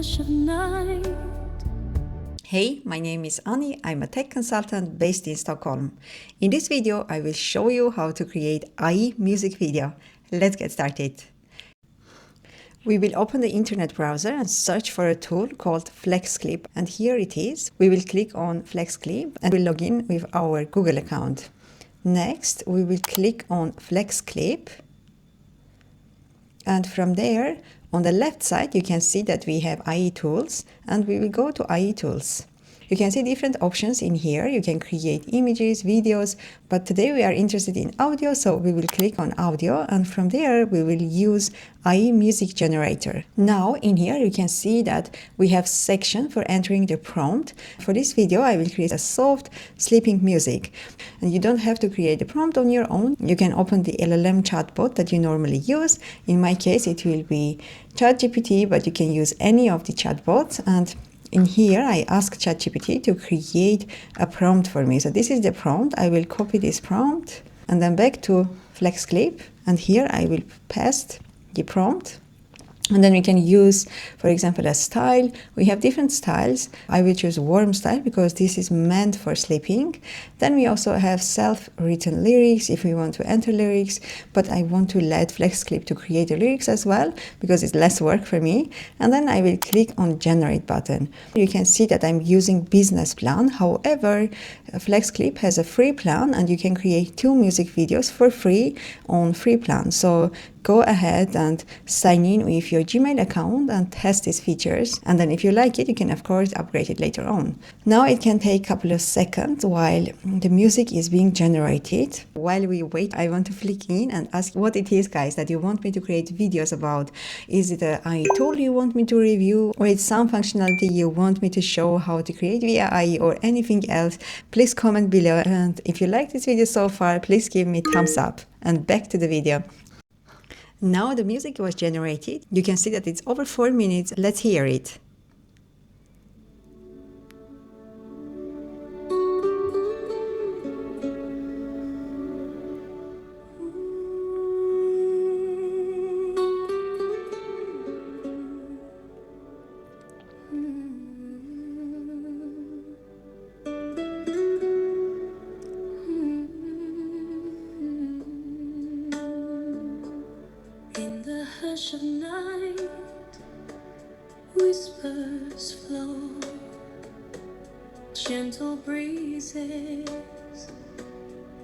hush of night. Hey, my name is Annie. I'm a tech consultant based in Stockholm. In this video, I will show you how to create AI music video. Let's get started. We will open the internet browser and search for a tool called FlexClip. And here it is. We will click on FlexClip and we'll log in with our Google account. Next, we will click on FlexClip. And from there, on the left side, you can see that we have AI tools, and we will go to AI tools. You can see different options in here. You can create images, videos, but today we are interested in audio, so we will click on audio, and from there we will use AI music generator. Now in here you can see that we have section for entering the prompt. For this video I will create a soft sleeping music, and you don't have to create the prompt on your own. You can open the LLM chatbot that you normally use. In my case it will be ChatGPT, but you can use any of the chatbots, and in here, I ask ChatGPT to create a prompt for me. So this is the prompt. I will copy this prompt and then back to FlexClip. And here I will paste the prompt. And then we can use, for example, a style. We have different styles. I will choose warm style because this is meant for sleeping. Then we also have self-written lyrics if we want to enter lyrics, but I want to let FlexClip to create the lyrics as well because it's less work for me. And then I will click on generate button. You can see that I'm using business plan. However, FlexClip has a free plan and you can create 2 music videos for free on free plan. So go ahead and sign in with your Gmail account and test these features. And then if you like it, you can of course upgrade it later on. Now it can take a couple of seconds while the music is being generated. While we wait, I want to flick in and ask what it is, guys, that you want me to create videos about. Is it an AI tool you want me to review, or it's some functionality you want me to show how to create via AI, or anything else? Please comment below. And if you like this video so far, please give me thumbs up. And back to the video. Now the music was generated. You can see that it's over 4 minutes. Let's hear it. Hush of night, whispers flow, gentle breezes,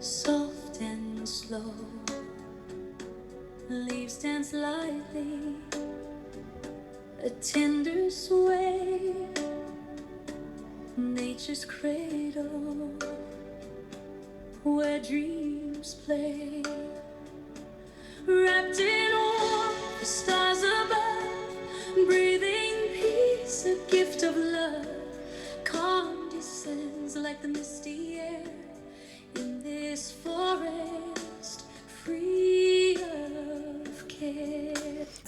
soft and slow, leaves dance lightly, a tender sway, nature's cradle, where dreams play, wrapped in warmth. The stars above, breathing peace, a gift of love. Calm descends like the misty air in this forest, free of care.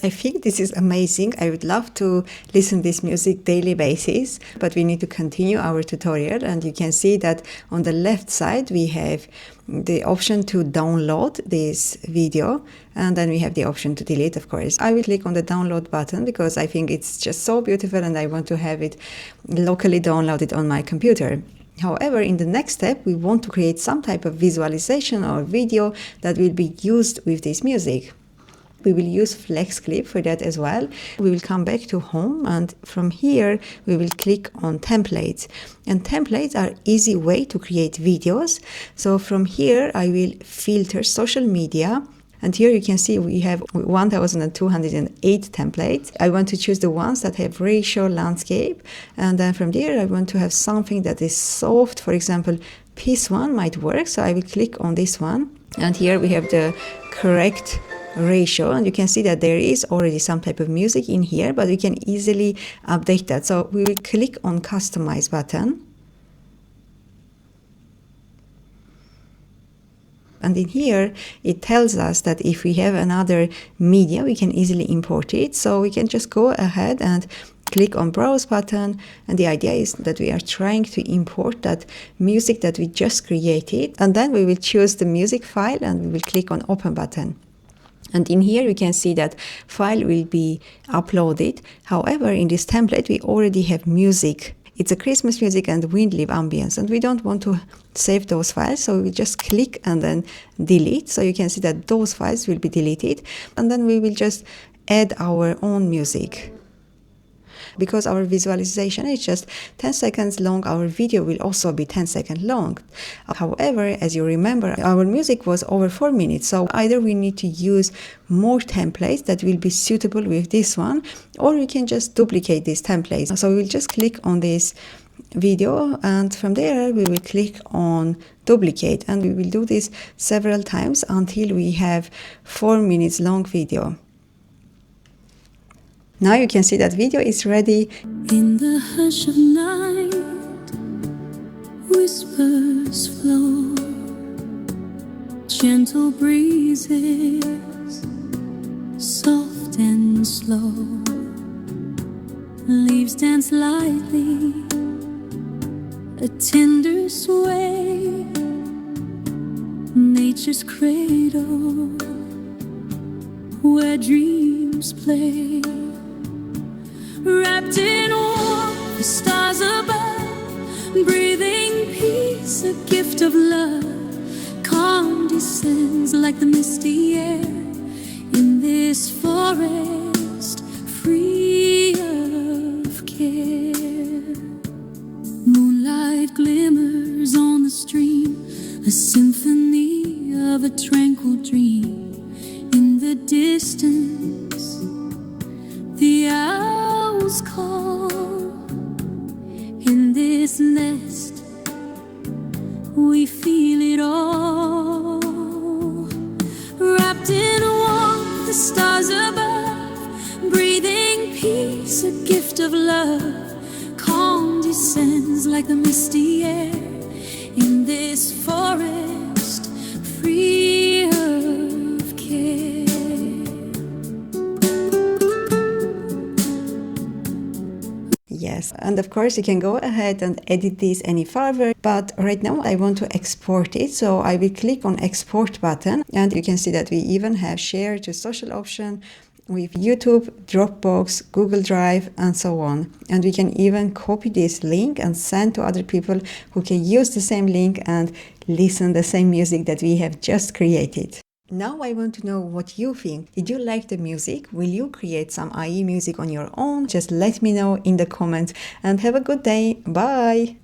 I think this is amazing. I would love to listen to this music daily basis, but we need to continue our tutorial. And you can see that on the left side we have the option to download this video, and then we have the option to delete, of course. I will click on the download button because I think it's just so beautiful and I want to have it locally downloaded on my computer. However, in the next step, we want to create some type of visualization or video that will be used with this music. We will use FlexClip for that as well. We will come back to home, and from here we will click on templates. And templates are easy way to create videos. So from here I will filter social media. And here you can see we have 1,208 templates. I want to choose the ones that have ratio, landscape. And then from there I want to have something that is soft. For example, this one might work. So I will click on this one. And here we have the correct ratio, and you can see that there is already some type of music in here, but we can easily update that. So we will click on customize button, and in here it tells us that if we have another media we can easily import it. So we can just go ahead and click on browse button, and the idea is that we are trying to import that music that we just created, and then we will choose the music file and we will click on open button. And in here you can see that file will be uploaded. However, in this template we already have music. It's a Christmas music and wind leaf ambience, and we don't want to save those files, so we just click and then delete. So you can see that those files will be deleted, and then we will just add our own music. Because our visualization is just 10 seconds long, our video will also be 10 seconds long. However, as you remember, our music was over 4 minutes, so either we need to use more templates that will be suitable with this one, or we can just duplicate these templates. So we'll just click on this video, and from there we will click on duplicate, and we will do this several times until we have 4 minutes long video. Now you can see that video is ready. In the hush of night, whispers flow, gentle breezes, soft and slow. Leaves dance lightly, a tender sway, nature's cradle, where dreams play. Wrapped in warmth, the stars above, breathing peace, a gift of love. Calm descends like the misty air in this forest, free of care. Moonlight glimmers on the stream, a symphony of a tranquil dream. In the distance, the owls call. In this nest, we feel it all. Wrapped in warmth, the stars above, breathing peace, a gift of love. Calm descends like the misty air in this forest, free of care. Yes, and of course you can go ahead and edit this any further, but right now I want to export it, so I will click on export button, and you can see that we even have share to social option with YouTube, Dropbox, Google Drive, and so on. And we can even copy this link and send to other people who can use the same link and listen the same music that we have just created. Now I want to know what you think. Did you like the music? Will you create some IE music on your own? Just let me know in the comments, and have a good day. Bye!